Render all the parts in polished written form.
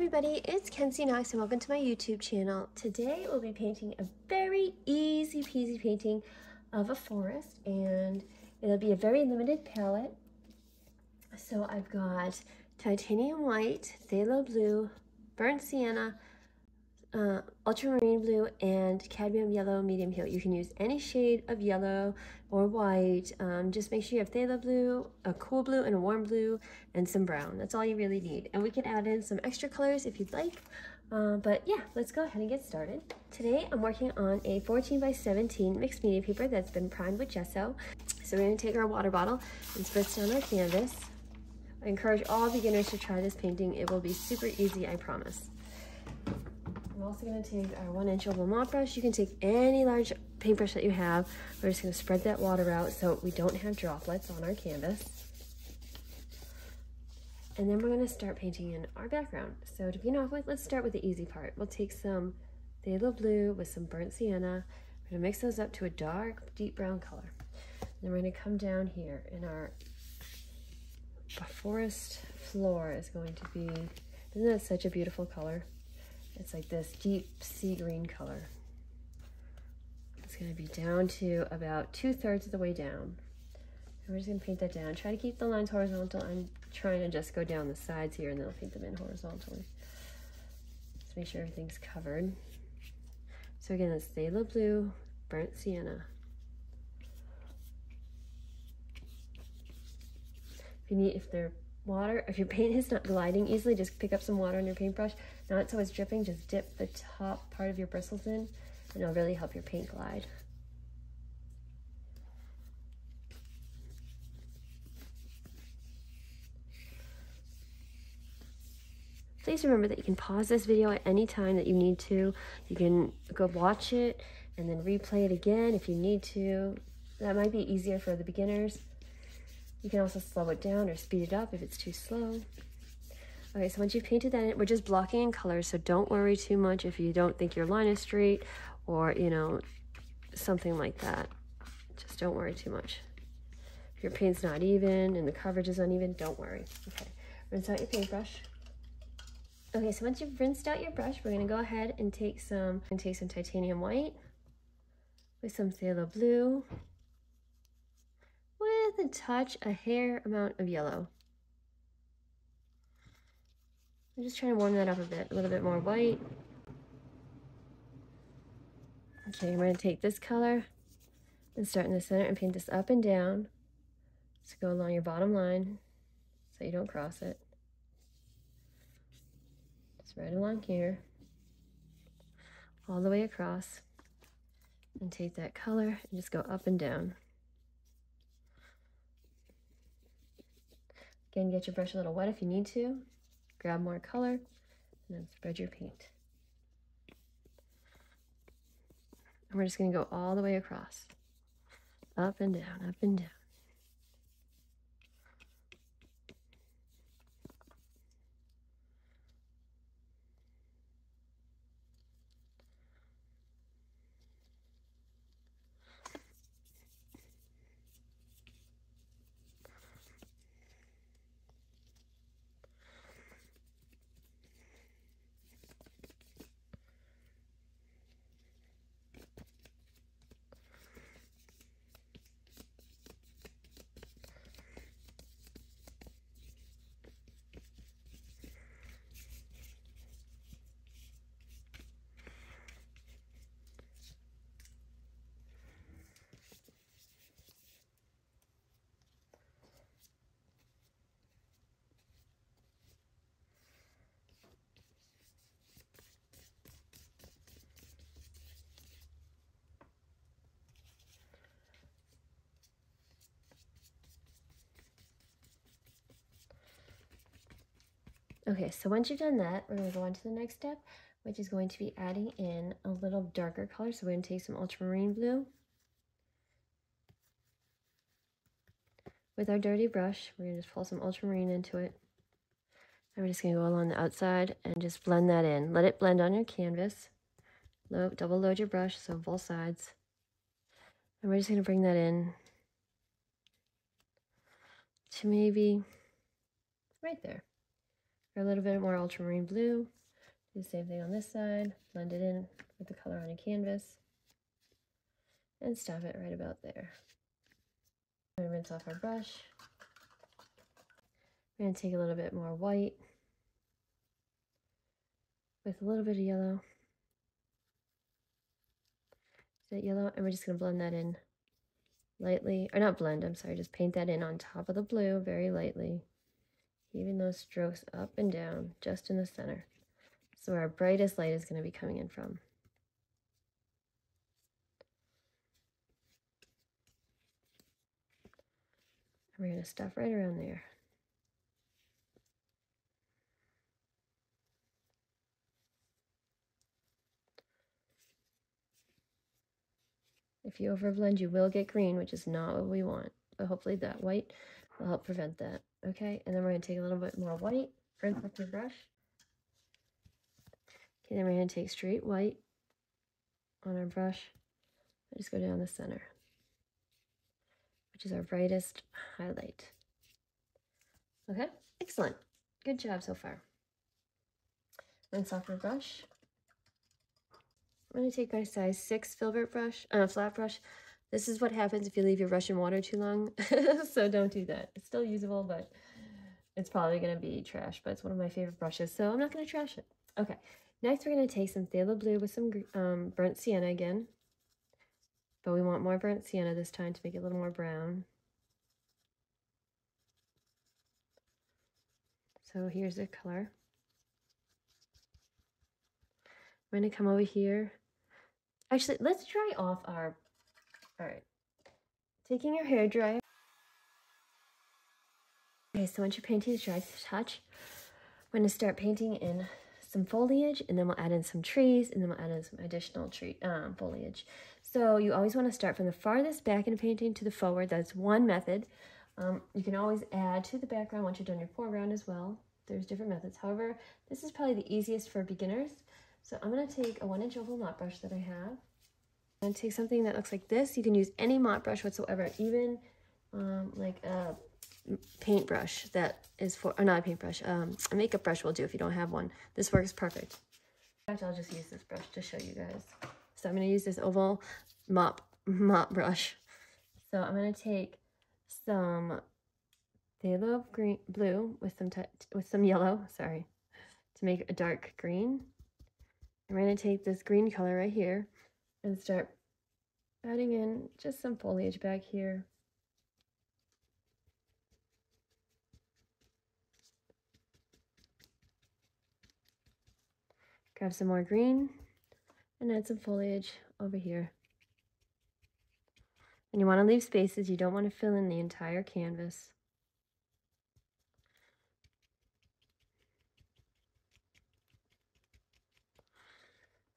everybody, it's Kenzie Knox and welcome to my YouTube channel. Today we'll be painting a very easy peasy painting of a forest, and it'll be a very limited palette. So I've got titanium white, phthalo blue, burnt sienna, ultramarine blue, and cadmium yellow medium hue. You can use any shade of yellow or white. Just make sure you have phthalo blue, a cool blue, and a warm blue, and some brown. That's all you really need. And we can add in some extra colors if you'd like. But yeah, let's go ahead and get started. Today I'm working on a 14 by 17 mixed media paper that's been primed with gesso. So we're going to take our water bottle and spritz down our canvas. I encourage all beginners to try this painting. It will be super easy, I promise. I'm also going to take our 1-inch oval mop brush. You can take any large paintbrush that you have. We're just going to spread that water out so we don't have droplets on our canvas. And then we're going to start painting in our background. So to begin off with, let's start with the easy part. We'll take some phthalo blue with some burnt sienna. We're going to mix those up to a dark, deep brown color. Then we're going to come down here, and our forest floor is going to be, isn't that such a beautiful color? It's like this deep sea green color. It's going to be down to about 2/3 of the way down. And we're just going to paint that down. Try to keep the lines horizontal. I'm trying to just go down the sides here and then I'll paint them in horizontally. Just make sure everything's covered. So again, it's phthalo blue, burnt sienna. If your paint is not gliding easily, just pick up some water on your paintbrush. Not so it's dripping, just dip the top part of your bristles in, and it'll really help your paint glide. Please remember that you can pause this video at any time that you need to. You can go watch it and then replay it again if you need to. That might be easier for the beginners. You can also slow it down or speed it up if it's too slow. Okay, so once you've painted that in, we're just blocking in colors, so don't worry too much if you don't think your line is straight or, you know, something like that. Just don't worry too much. If your paint's not even and the coverage is uneven, don't worry. Okay, rinse out your paintbrush. Okay, so once you've rinsed out your brush, we're gonna go ahead and take some titanium white with some phthalo blue, with a hair amount of yellow. I'm just trying to warm that up a bit, a little bit more white. Okay, I'm going to take this color and start in the center and paint this up and down. Just go along your bottom line so you don't cross it. Just right along here, all the way across, and take that color and just go up and down. Again, get your brush a little wet if you need to. Grab more color, and then spread your paint. And we're just going to go all the way across. Up and down, up and down. Okay, so once you've done that, we're going to go on to the next step, which is going to be adding in a little darker color. So we're going to take some ultramarine blue. With our dirty brush, we're going to just pull some ultramarine into it. And we're just going to go along the outside and just blend that in. Let it blend on your canvas. Double load your brush, so both sides. And we're just going to bring that in to maybe right there. For a little bit more ultramarine blue, do the same thing on this side, blend it in with the color on a canvas, and stop it right about there. I'm going to rinse off our brush. We're going to take a little bit more white with a little bit of yellow. That yellow, and we're just going to blend that in lightly, or not blend, I'm sorry, just paint that in on top of the blue very lightly, even those strokes up and down just in the center. So our brightest light is going to be coming in from. And we're going to stop right around there. If you overblend, you will get green, which is not what we want. But hopefully that white will help prevent that. Okay, and then we're going to take a little bit more white, rinse off your brush. Okay, then we're going to take straight white on our brush and just go down the center, which is our brightest highlight. Okay, excellent. Good job so far. Rinse off your brush. I'm going to take my size 6 filbert brush, flat brush. This is what happens if you leave your brush in water too long, so don't do that. It's still usable, but it's probably going to be trash, but it's one of my favorite brushes, so I'm not going to trash it. Okay, next we're going to take some phthalo blue with some burnt sienna again, but we want more burnt sienna this time to make it a little more brown. So here's the color. I'm going to come over here. Actually, let's dry off our, all right, taking your hair dryer. Okay, so once your painting is dry to the touch, we're going to start painting in some foliage, and then we'll add in some trees, and then we'll add in some additional foliage. So you always want to start from the farthest back in a painting to the forward. That's one method. You can always add to the background once you've done your foreground as well. There's different methods. However, this is probably the easiest for beginners. So I'm going to take a 1-inch oval mop brush that I have. I'm going to take something that looks like this. You can use any mop brush whatsoever, even like a paintbrush that is for, or not a paintbrush, a makeup brush will do if you don't have one. This works perfect. In fact, I'll just use this brush to show you guys. So I'm going to use this oval mop brush. So I'm going to take some phthalo blue with some yellow, sorry, to make a dark green. I'm going to take this green color right here and start adding in just some foliage back here. Grab some more green and add some foliage over here. And you want to leave spaces. You don't want to fill in the entire canvas.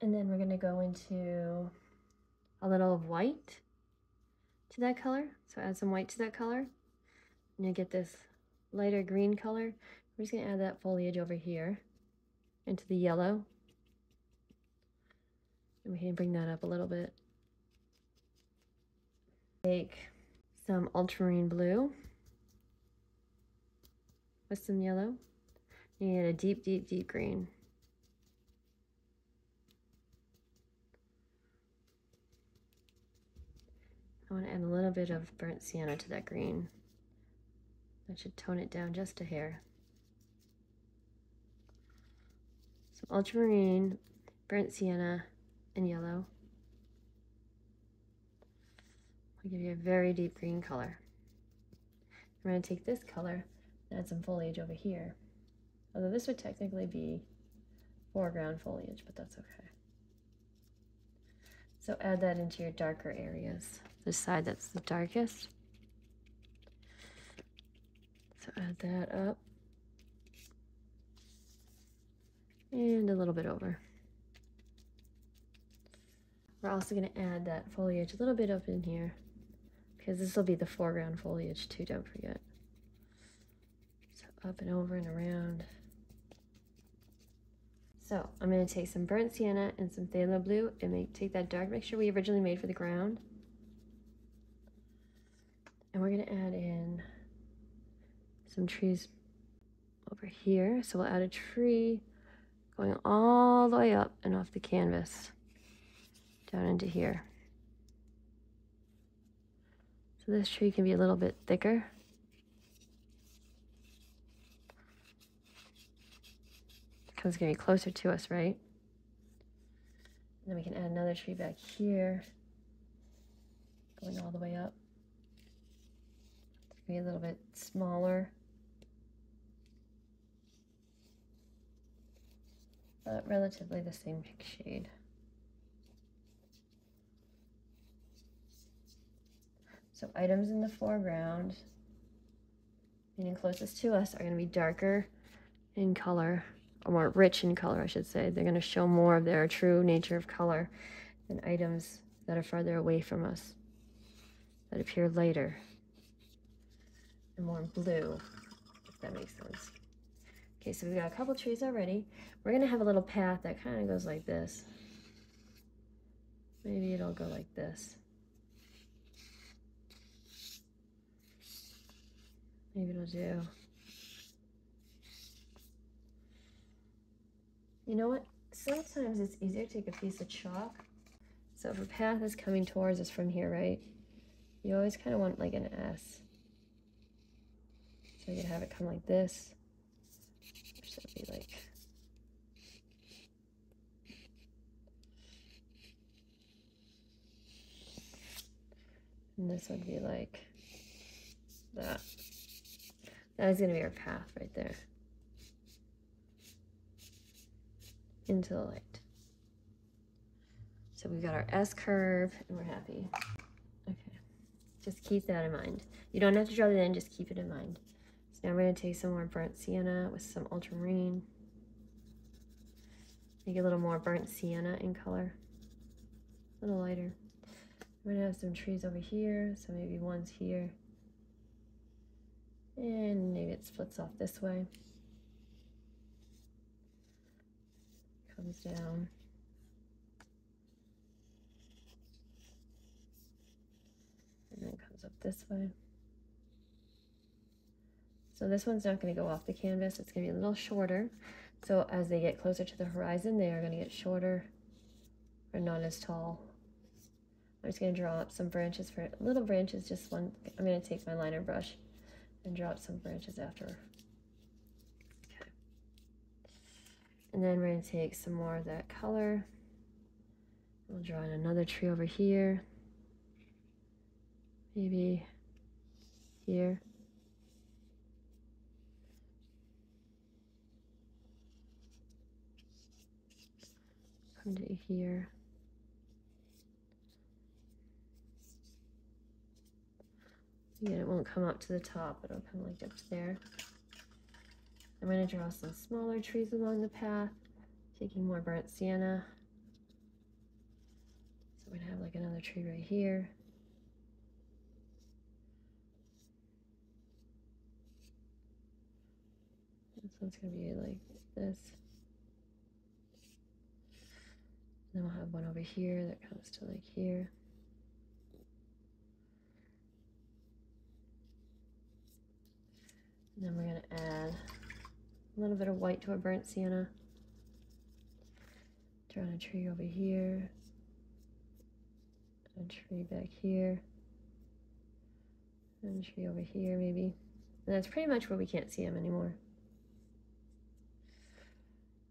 And then we're going to go into a little of white to that color. So add some white to that color. And you get this lighter green color. We're just going to add that foliage over here into the yellow. And we can bring that up a little bit. Take some ultramarine blue with some yellow. You get a deep, deep, deep green. I want to add a little bit of burnt sienna to that green. That should tone it down just a hair. Some ultramarine, burnt sienna, and yellow. I'll give you a very deep green color. I'm going to take this color and add some foliage over here. Although this would technically be foreground foliage, but that's okay. So add that into your darker areas, the side that's the darkest. So add that up. And a little bit over. We're also going to add that foliage a little bit up in here, because this will be the foreground foliage too, don't forget. So up and over and around. So I'm going to take some burnt sienna and some phthalo blue and take that dark mixture we originally made for the ground. And we're going to add in some trees over here. So we'll add a tree going all the way up and off the canvas down into here. So this tree can be a little bit thicker. Because it's going to be closer to us, right? And then we can add another tree back here, going all the way up. It's going to be a little bit smaller, but relatively the same shade. So items in the foreground, meaning closest to us, are going to be darker in color, or more rich in color, I should say. They're going to show more of their true nature of color than items that are farther away from us, that appear later, and more blue, if that makes sense. Okay, so we've got a couple trees already. We're going to have a little path that kind of goes like this. Maybe it'll go like this. Maybe it'll do. You know what? Sometimes it's easier to take a piece of chalk. So if a path is coming towards us from here, right? You always kind of want like an S. So you can have it come like this. Which would be like. And this would be like that. That is going to be our path right there. Into the light. So we've got our S curve and we're happy. Okay, just keep that in mind. You don't have to draw that in, just keep it in mind. So now we're going to take some more burnt sienna with some ultramarine. Make it a little more burnt sienna in color. A little lighter. We're going to have some trees over here, so maybe one's here. And maybe it splits off this way. Comes down. And then comes up this way. So this one's not going to go off the canvas. It's going to be a little shorter. So as they get closer to the horizon, they are going to get shorter or not as tall. I'm just going to draw up some branches for little branches, just one. I'm going to take my liner brush and draw up some branches after. Okay. And then we're going to take some more of that color. We'll draw in another tree over here. Maybe here. Come to here. Again, it won't come up to the top, it'll come like up to there. I'm going to draw some smaller trees along the path, taking more burnt sienna. So I'm going to have like another tree right here. This one's going to be like this. Then we'll have one over here that comes to like here. And then we're going to add a little bit of white to our burnt sienna. Drawing a tree over here. A tree back here. And a tree over here maybe. And that's pretty much where we can't see them anymore.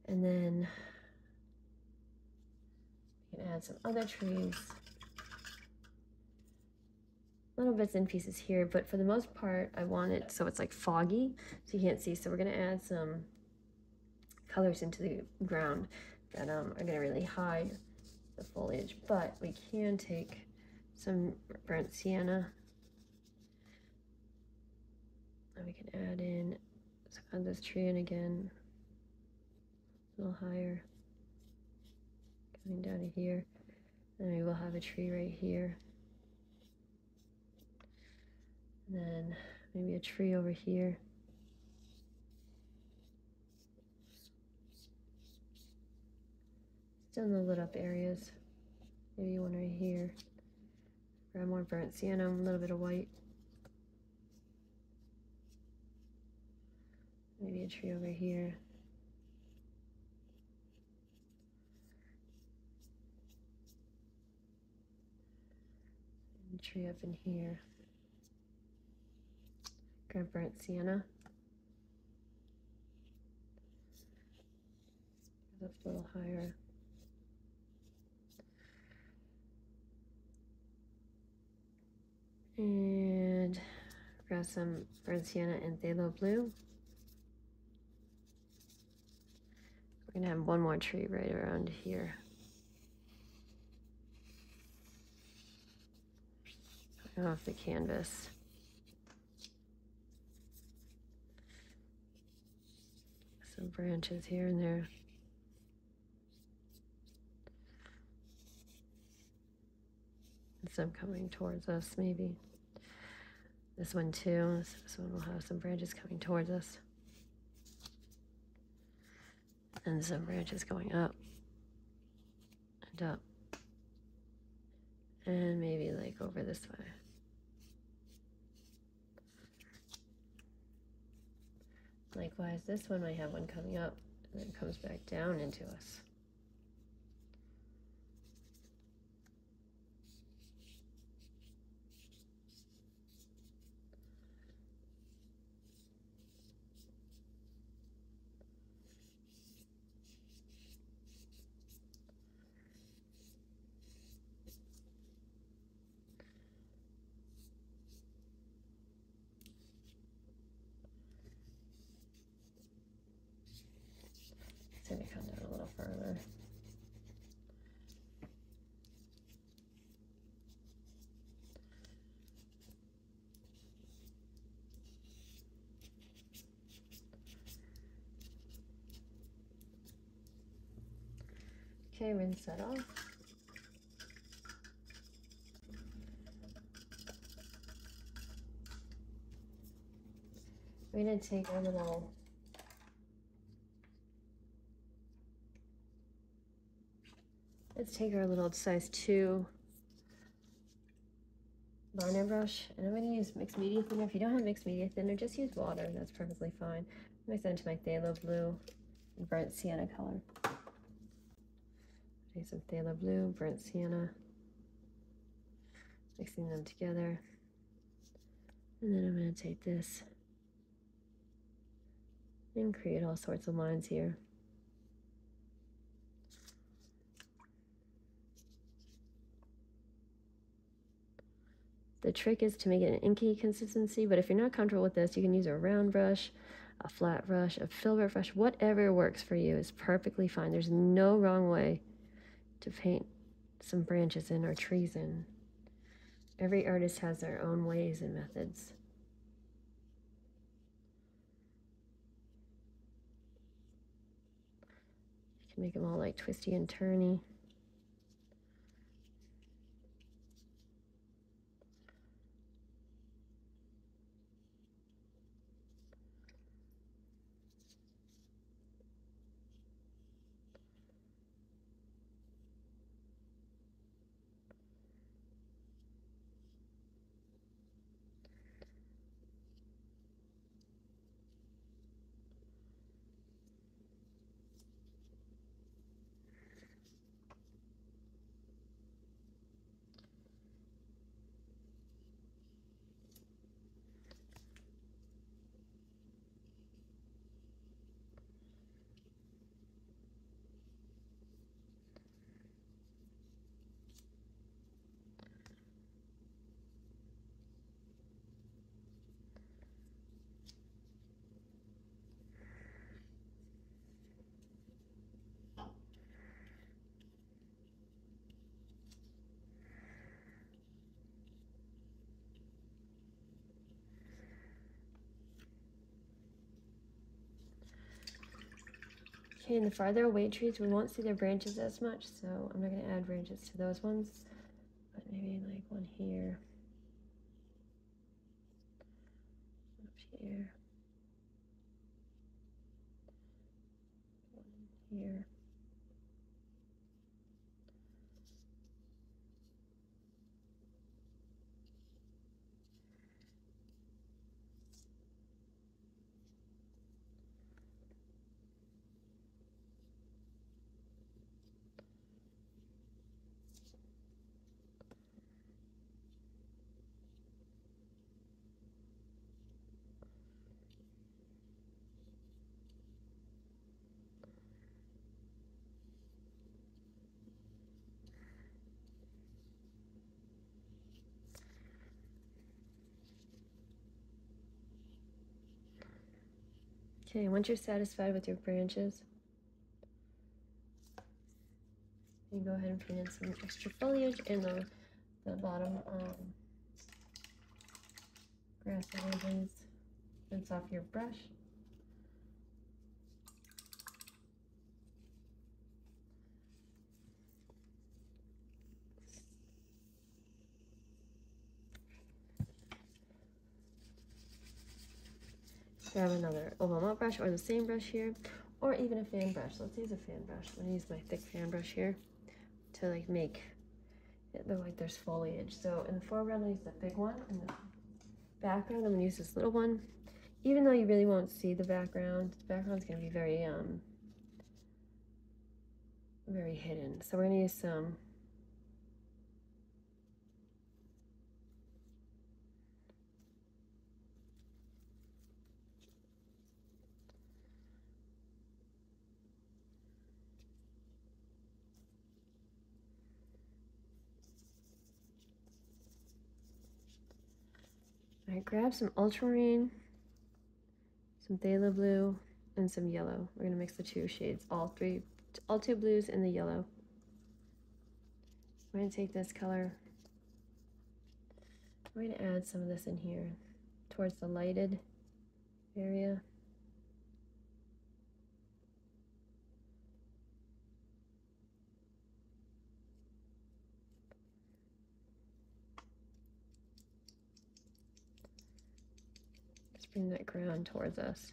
And then we can add some other trees. Little bits and pieces here, but for the most part, I want it so it's like foggy, so you can't see. So we're gonna add some colors into the ground that are gonna really hide the foliage, but we can take some burnt sienna and we can add in, let's add this tree in again, a little higher, coming down to here, and we will have a tree right here. And then maybe a tree over here. Still in the lit up areas. Maybe one right here. Grab more burnt sienna, a little bit of white. Maybe a a tree over here. And a tree up in here. Grab burnt sienna. Up a little higher. And grab some burnt sienna and phthalo blue. We're gonna have one more tree right around here. Off the canvas. Some branches here and there. And some coming towards us, maybe. This one too. This one will have some branches coming towards us. And some branches going up and up. And maybe like over this way. Likewise, this one might have one coming up and then comes back down into us. It's going to come down a little further. Okay, rinse that off. We're going to take our little let's take our little size 2 liner brush, and I'm going to use mixed media thinner. If you don't have mixed media thinner, just use water. That's perfectly fine. Mix that into my phthalo blue and burnt sienna color. Take some phthalo blue, burnt sienna, mixing them together. And then I'm going to take this and create all sorts of lines here. The trick is to make it an inky consistency, but if you're not comfortable with this, you can use a round brush, a flat brush, a filbert brush, whatever works for you is perfectly fine. There's no wrong way to paint some branches in or trees in. Every artist has their own ways and methods. You can make them all like twisty and turny. Okay, and the farther away trees, we won't see their branches as much, so I'm not going to add branches to those ones, but maybe like one here, up here, one here. Okay, once you're satisfied with your branches, you go ahead and put in some extra foliage in the bottom grass edges. Rinse off your brush. Grab another oval melt brush or the same brush here, or even a fan brush. Let's use a fan brush. I'm gonna use my thick fan brush here to like make it look like there's foliage. So in the foreground, I use the big one. In the background, I'm gonna use this little one. Even though you really won't see the background's gonna be very very hidden. So we're gonna use some all right, grab some ultramarine, some phthalo blue, and some yellow. We're gonna mix the two shades, all two blues and the yellow. We're gonna take this color, we're gonna add some of this in here towards the lighted area. Just bring that ground towards us.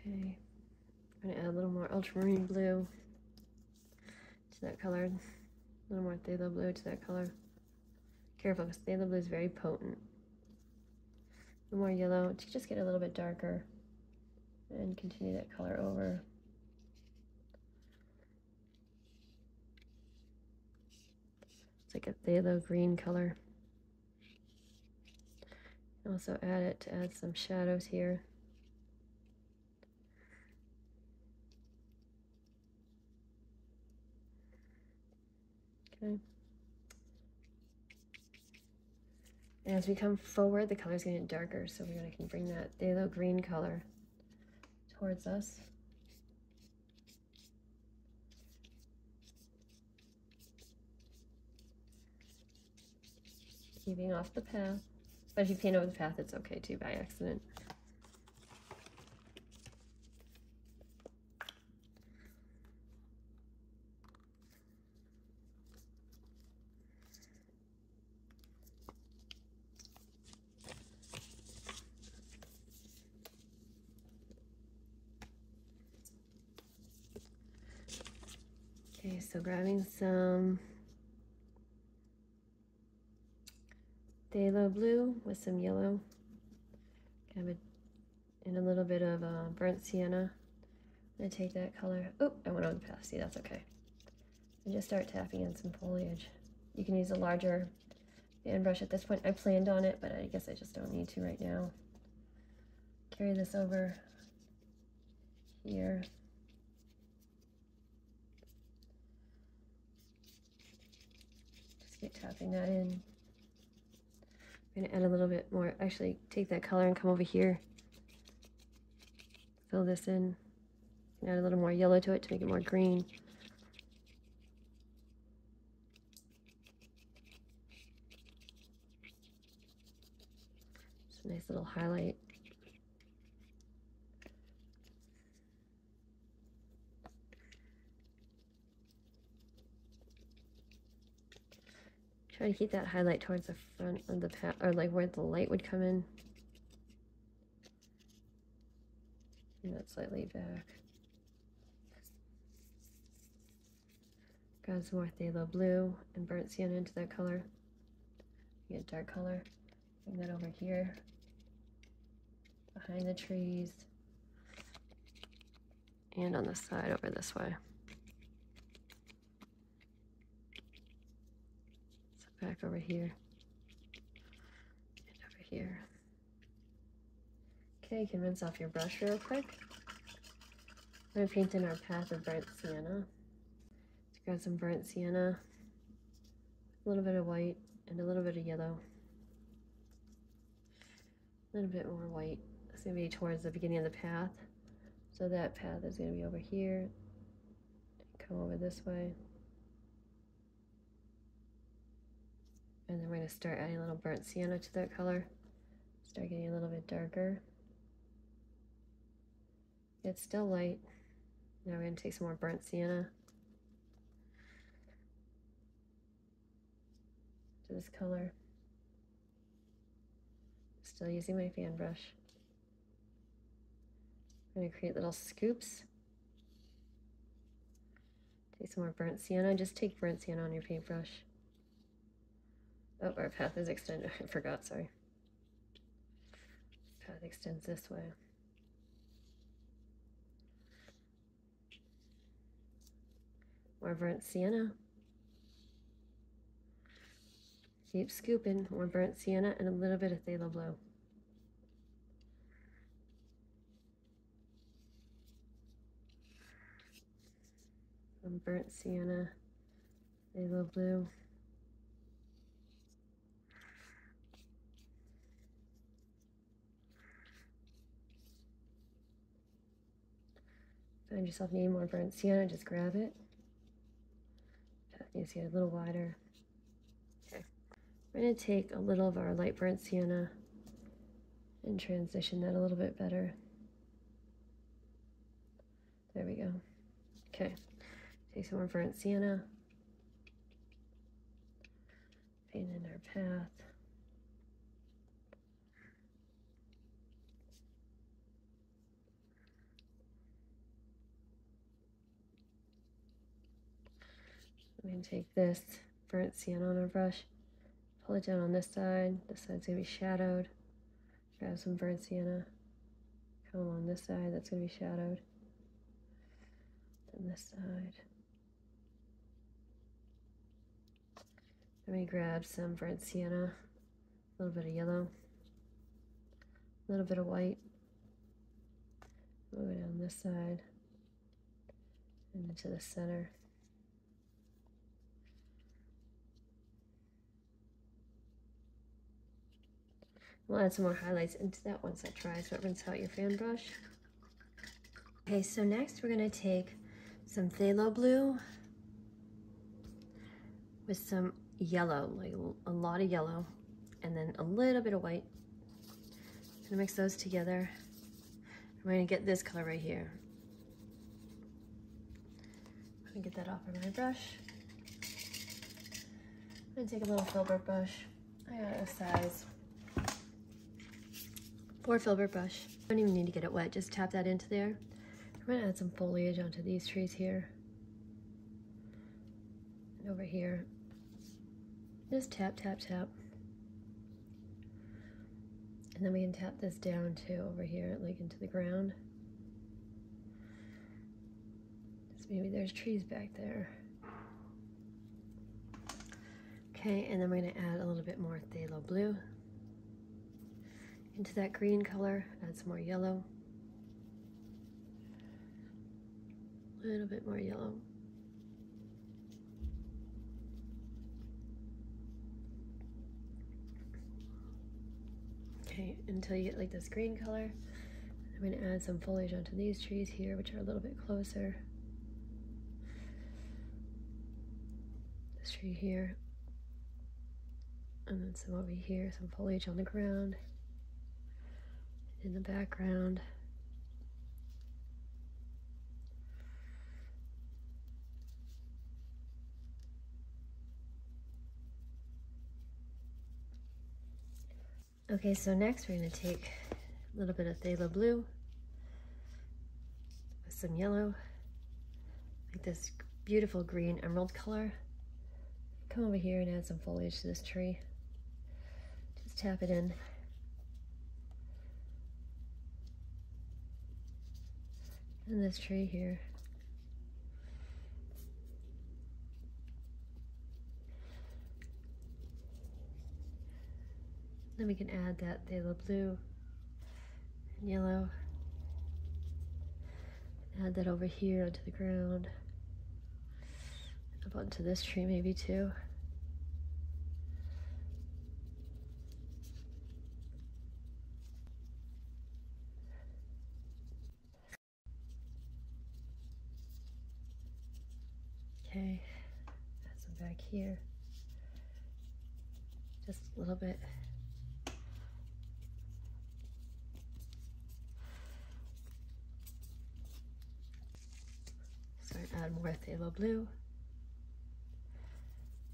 Okay, I'm gonna add a little more ultramarine blue to that color, a little more phthalo blue to that color. Careful, because phthalo blue is very potent. A little more yellow to just get a little bit darker, and continue that color over. It's like a phthalo green color. Also add it to add some shadows here. Okay. As we come forward, the color's going to get darker, so we're going to bring that phthalo green color towards us. Keeping off the path. But if you paint over the path, it's okay too, by accident. Okay, so grabbing some phthalo blue with some yellow, and a little bit of burnt sienna. I'm gonna take that color. Oh, I went over the path. See, that's okay. And just start tapping in some foliage. You can use a larger fan brush at this point. I planned on it, but I guess I just don't need to right now. Carry this over here. Just keep tapping that in. I'm gonna add a little bit more. Actually, take that color and come over here. Fill this in. And add a little more yellow to it to make it more green. Just a nice little highlight. Try to keep that highlight towards the front of the path, or like where the light would come in. Bring that slightly back. Grab some more phthalo blue and burnt sienna into that color. Get a dark color. Bring that over here, behind the trees. and on the side over this way. So back over here and over here. Okay, you can rinse off your brush real quick. I'm going to paint in our path of burnt sienna. Let's grab some burnt sienna, a little bit of white, and a little bit of yellow. A little bit more white. It's going to be towards the beginning of the path. So that path is going to be over here. Come over this way. And then we're going to start adding a little burnt sienna to that color. Start getting a little bit darker. It's still light. Now we're going to take some more burnt sienna to this color. Still using my fan brush. I'm going to create little scoops. Take some more burnt sienna. Just take burnt sienna on your paintbrush. Oh, our path is extended. I forgot, sorry. Path extends this way. More burnt sienna. Keep scooping. More burnt sienna and a little bit of phthalo blue. Some burnt sienna, phthalo blue. Find yourself needing more burnt sienna, just grab it. Path needs to get a little wider. Okay. We're going to take a little of our light burnt sienna and transition that a little bit better. There we go. Okay. Take some more burnt sienna. Paint in our path. I'm going to take this burnt sienna on our brush, pull it down on this side. This side's going to be shadowed. Grab some burnt sienna. Come along this side, that's going to be shadowed. Then this side. Let me grab some burnt sienna, a little bit of yellow, a little bit of white. Move it down this side and into the center. We'll add some more highlights into that once that dries, but rinse out your fan brush. Okay, so next we're going to take some phthalo blue with some yellow, like a lot of yellow, and then a little bit of white. I'm gonna mix those together. I'm gonna get this color right here. I'm gonna get that off of my brush. I'm gonna take a little filbert brush. I got a size 4 filbert brush. Don't even need to get it wet, just tap that into there. I'm gonna add some foliage onto these trees here. And over here. Just tap, tap, tap. And then we can tap this down too over here, like into the ground. So maybe there's trees back there. Okay, and then we're gonna add a little bit more phthalo blue into that green color, add some more yellow. A little bit more yellow. Okay, until you get like this green color. I'm going to add some foliage onto these trees here, which are a little bit closer. This tree here. And then some over here, some foliage on the ground. In the background. Okay, so next we're going to take a little bit of phthalo blue with some yellow, like this beautiful green emerald color. Come over here and add some foliage to this tree. Just tap it in. And this tree here. Then we can add that phthalo blue and yellow. Add that over here onto the ground. Up onto this tree maybe too. Okay, add some back here. Just a little bit. So I add more phthalo blue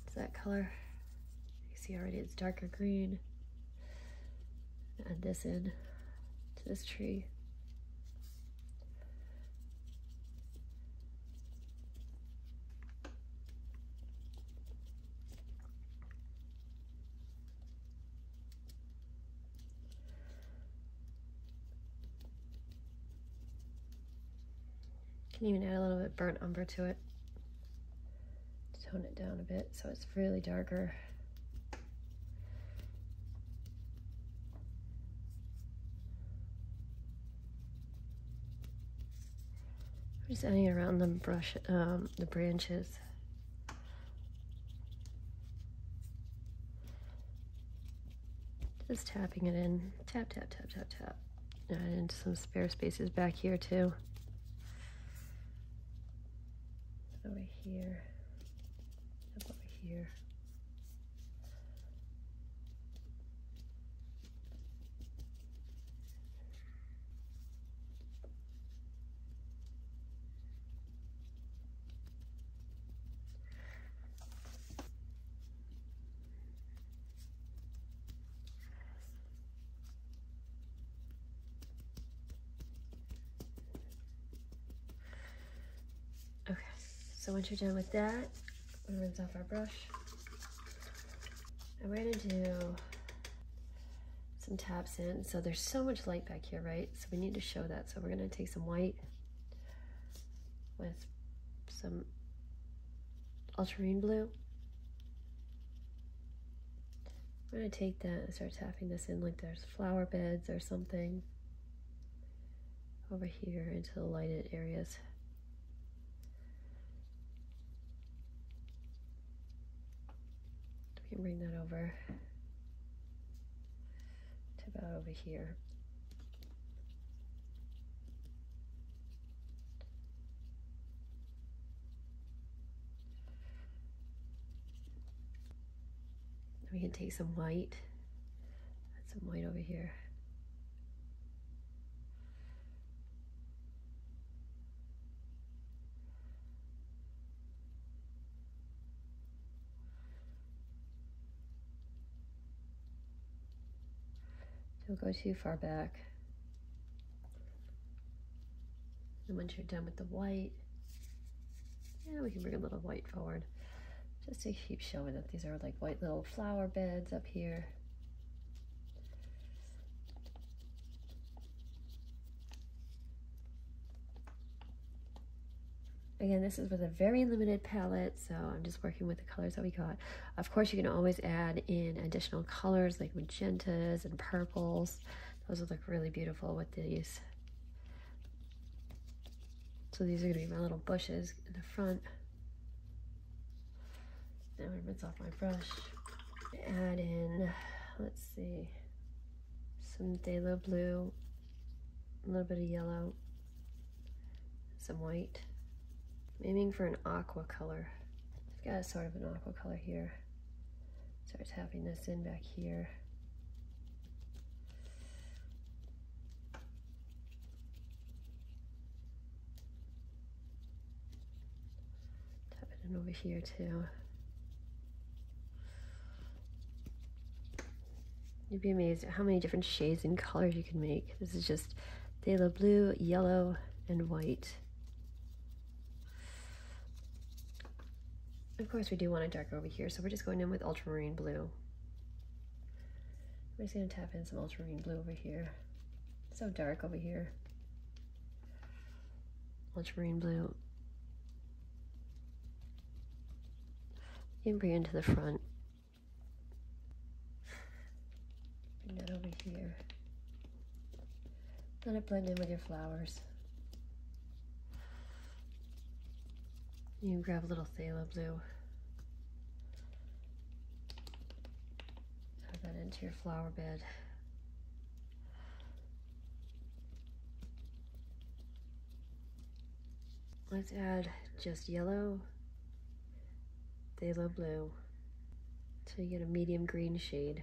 to that color. You see already it's darker green. Add this in to this tree. Can even add a little bit burnt umber to it. Tone it down a bit so it's really darker. I'm just adding it around the brush, the branches. Just tapping it in. Tap, tap, tap, tap, tap. Add into some spare spaces back here too. Over here. Up over here. Okay, so once you're done with that, we'll rinse off our brush. And we're gonna do some taps in. So there's so much light back here, right? So we need to show that. So we're gonna take some white with some ultramarine blue. I'm gonna take that and start tapping this in like there's flower beds or something over here into the lighted areas. We can bring that over to about over here. We can take some white, add some white over here. Don't go too far back. And once you're done with the white, yeah, we can bring a little white forward. Just to keep showing that these are like white little flower beds up here. Again, this is with a very limited palette, so I'm just working with the colors that we got. Of course, you can always add in additional colors like magentas and purples. Those would look really beautiful with these. So these are gonna be my little bushes in the front. Now I'm gonna rinse off my brush. Add in, let's see, some phthalo blue, a little bit of yellow, some white. I'm aiming for an aqua color. I've got a sort of an aqua color here. Start tapping this in back here. Tap it in over here too. You'd be amazed at how many different shades and colors you can make. This is just phthalo blue, yellow, and white. Of course, we do want it darker over here, so we're just going in with ultramarine blue. We're just going to tap in some ultramarine blue over here. It's so dark over here. ultramarine blue. You can bring it to the front. Bring that over here. Let it blend in with your flowers. You can grab a little phthalo blue. Add that into your flower bed. Let's add just yellow, phthalo blue, so you get a medium green shade.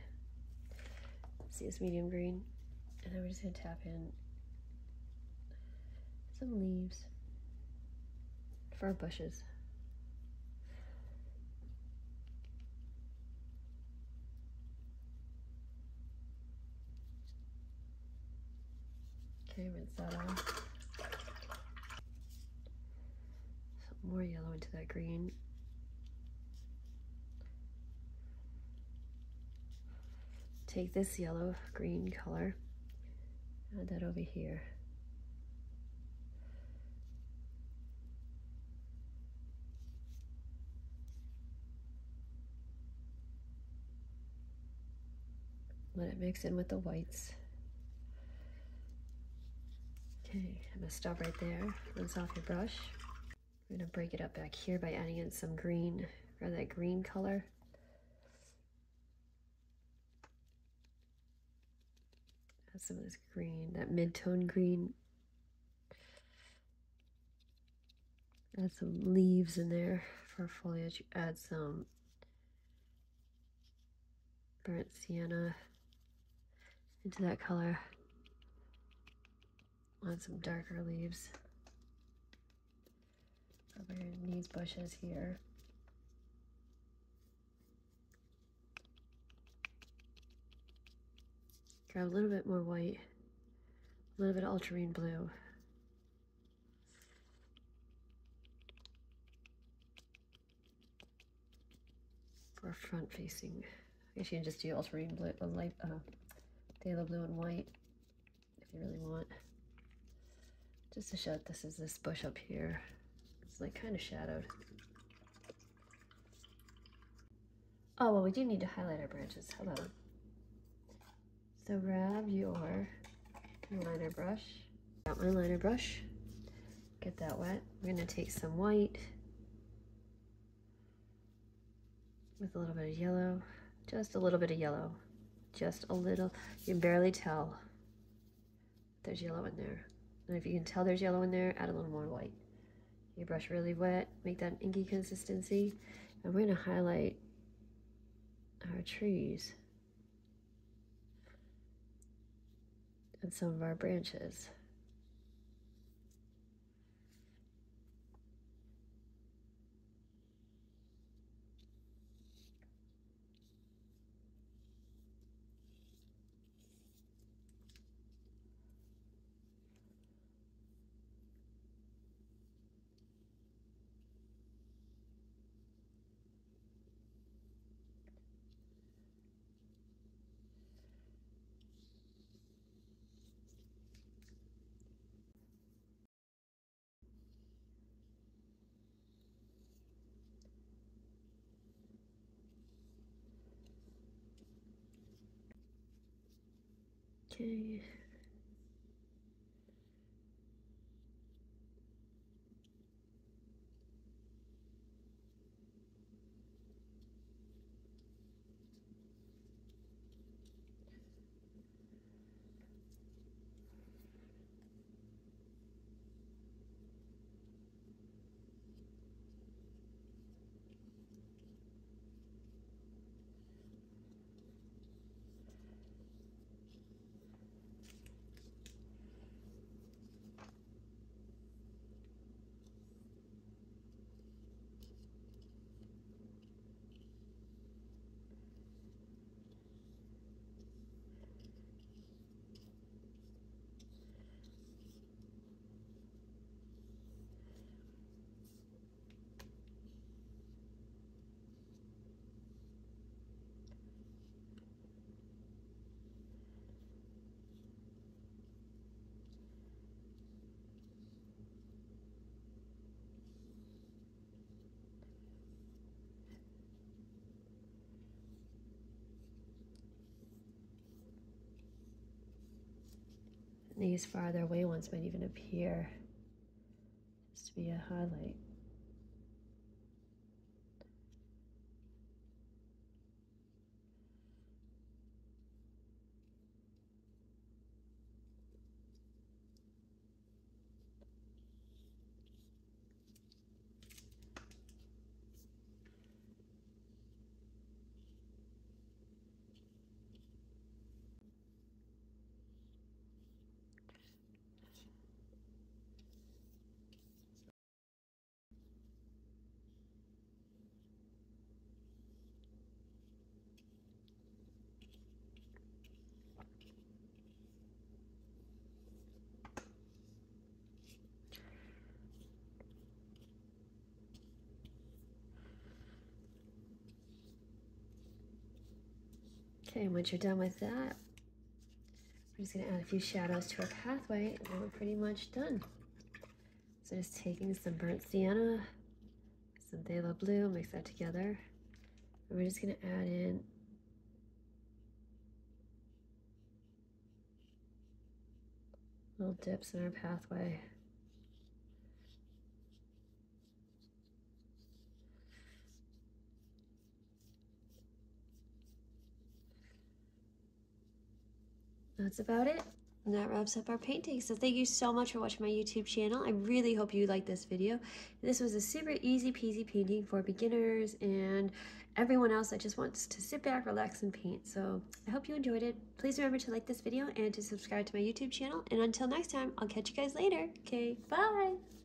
See this medium green? And then we're just gonna tap in some leaves for our bushes. Okay, rinse that off. Some more yellow into that green. Take this yellow green color, add that over here. Let it mix in with the whites. Okay, I'm gonna stop right there. Rinse off your brush. We're gonna break it up back here by adding in some green, or that green color. Add some of this green, that mid-tone green. Add some leaves in there for foliage. Add some burnt sienna into that color. Add some darker leaves over in these bushes here. Grab a little bit more white, a little bit of ultramarine blue. For front facing. I guess you can just do ultramarine blue, light, phthalo blue and white if you really want. Just to show that this is this bush up here. It's like kind of shadowed. Oh, well, we do need to highlight our branches. Hold on. So grab your liner brush. Got my liner brush. Get that wet. We're gonna take some white with a little bit of yellow. Just a little bit of yellow. Just a little. You can barely tell there's yellow in there. And if you can tell there's yellow in there, add a little more white. Your brush really wet, make that inky consistency. And we're gonna highlight our trees and some of our branches. Okay. These farther away ones might even appear just to be a highlight. Okay, once you're done with that, we're just gonna add a few shadows to our pathway and then we're pretty much done. So just taking some burnt sienna, some phthalo blue, mix that together. And we're just gonna add in little dips in our pathway. That's about it. And that wraps up our painting. So thank you so much for watching my YouTube channel. I really hope you liked this video. This was a super easy peasy painting for beginners and everyone else that just wants to sit back, relax, and paint. So I hope you enjoyed it. Please remember to like this video and to subscribe to my YouTube channel. And until next time, I'll catch you guys later. Okay, bye.